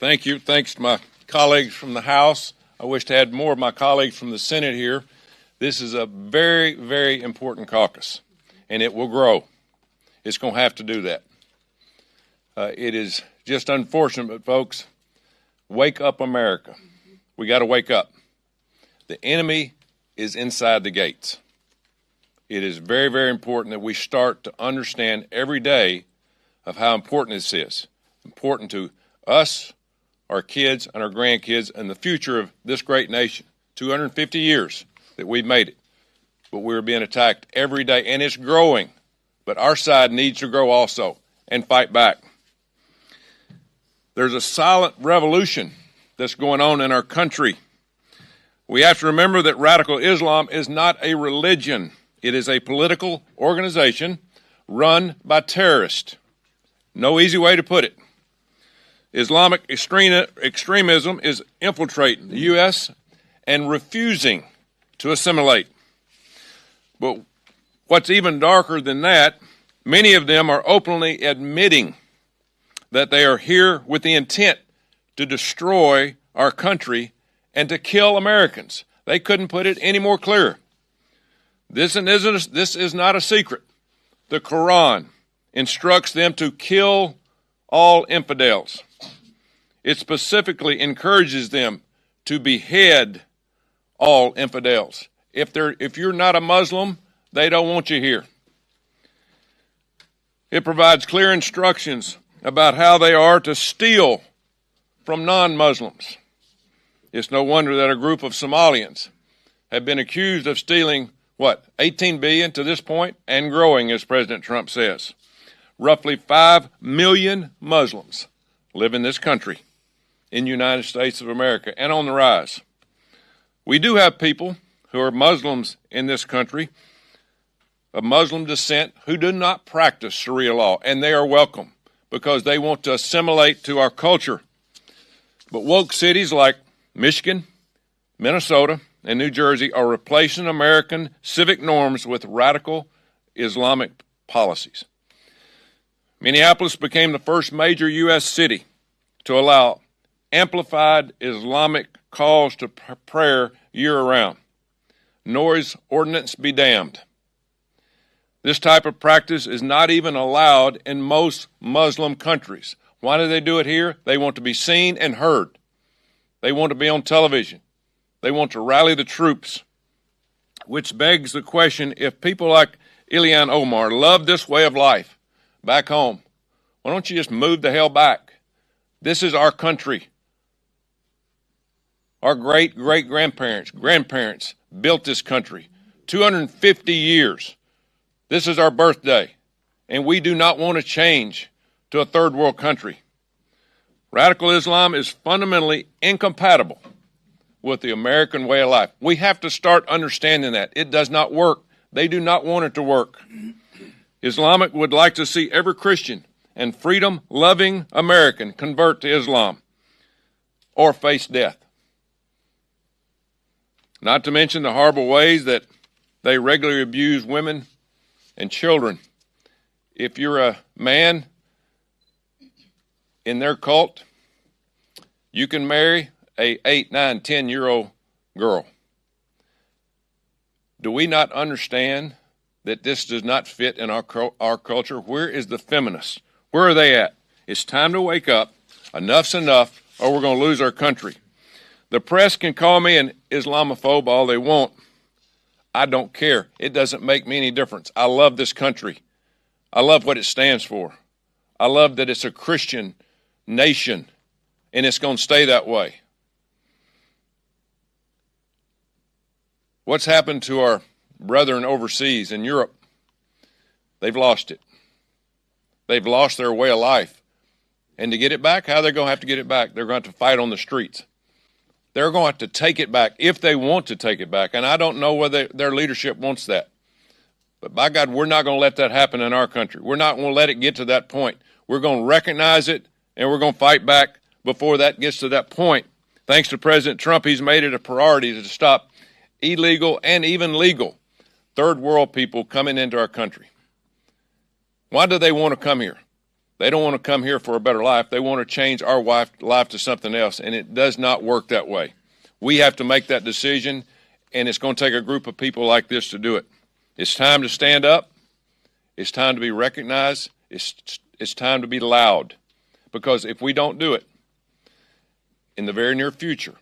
Thank you. Thanks to my colleagues from the House. I wish to add more of my colleagues from the Senate here. This is a very, very important caucus, and it will grow. It's going to have to do that. It is just unfortunate, but folks, wake up, America. We got to wake up. The enemy is inside the gates. It is very, very important that we start to understand every day of how important this is. Important to us, our kids, and our grandkids, and the future of this great nation. 250 years that we've made it. But we're being attacked every day, and it's growing. But our side needs to grow also and fight back. There's a silent revolution that's going on in our country. We have to remember that radical Islam is not a religion. It is a political organization run by terrorists. No easy way to put it. Islamic extremism is infiltrating the U.S. and refusing to assimilate. But what's even darker than that, many of them are openly admitting that they are here with the intent to destroy our country and to kill Americans. They couldn't put it any more clear. This is not a secret. The Quran instructs them to kill all infidels. It specifically encourages them to behead all infidels. If you're not a Muslim, they don't want you here. It provides clear instructions about how they are to steal from non-Muslims. It's no wonder that a group of Somalians have been accused of stealing, 18 billion to this point, and growing, as President Trump says. Roughly 5 million Muslims live in this country, in the United States of America, and on the rise. We do have people who are Muslims in this country, of Muslim descent, who do not practice Sharia law, and they are welcome because they want to assimilate to our culture. But woke cities like Michigan, Minnesota, and New Jersey are replacing American civic norms with radical Islamic policies. Minneapolis became the first major U.S. city to allow amplified Islamic calls to prayer year-round. Noise ordinance be damned. This type of practice is not even allowed in most Muslim countries. Why do they do it here? They want to be seen and heard. They want to be on television. They want to rally the troops, which begs the question, if people like Ilhan Omar love this way of life back home, why don't you just move the hell back? This is our country. Our grandparents built this country. 250 years. This is our birthday, and we do not want to change to a third world country. Radical Islam is fundamentally incompatible with the American way of life. We have to start understanding that. It does not work. They do not want it to work. Islamic would like to see every Christian and freedom-loving American convert to Islam or face death. Not to mention the horrible ways that they regularly abuse women and children. If you're a man in their cult, you can marry a 8, 9, 10-year-old girl. Do we not understand that this does not fit in our culture? Where is the feminist? Where are they at? It's time to wake up. Enough's enough, or we're going to lose our country. The press can call me an Islamophobe all they want. I don't care. It doesn't make me any difference. I love this country. I love what it stands for. I love that it's a Christian nation, and it's going to stay that way. What's happened to our brethren overseas in Europe? They've lost it. They've lost their way of life. And to get it back, how are they going to have to get it back? They're going to have to fight on the streets. They're going to have to take it back if they want to take it back. And I don't know whether their leadership wants that. But by God, we're not going to let that happen in our country. We're not going to let it get to that point. We're going to recognize it, and we're going to fight back before that gets to that point. Thanks to President Trump, he's made it a priority to stop illegal and even legal third world people coming into our country. Why do they want to come here? They don't want to come here for a better life. They want to change our life to something else, and it does not work that way. We have to make that decision, and it's going to take a group of people like this to do it. It's time to stand up. It's time to be recognized. It's time to be loud, because if we don't do it, in the very near future,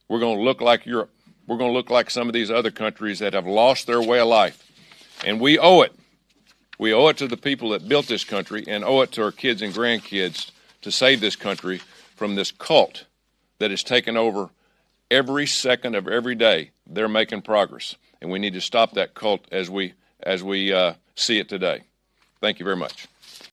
we're going to look like Europe. We're going to look like some of these other countries that have lost their way of life, and we owe it. We owe it to the people that built this country and owe it to our kids and grandkids to save this country from this cult that has taken over every second of every day. They're making progress, and we need to stop that cult as we see it today. Thank you very much.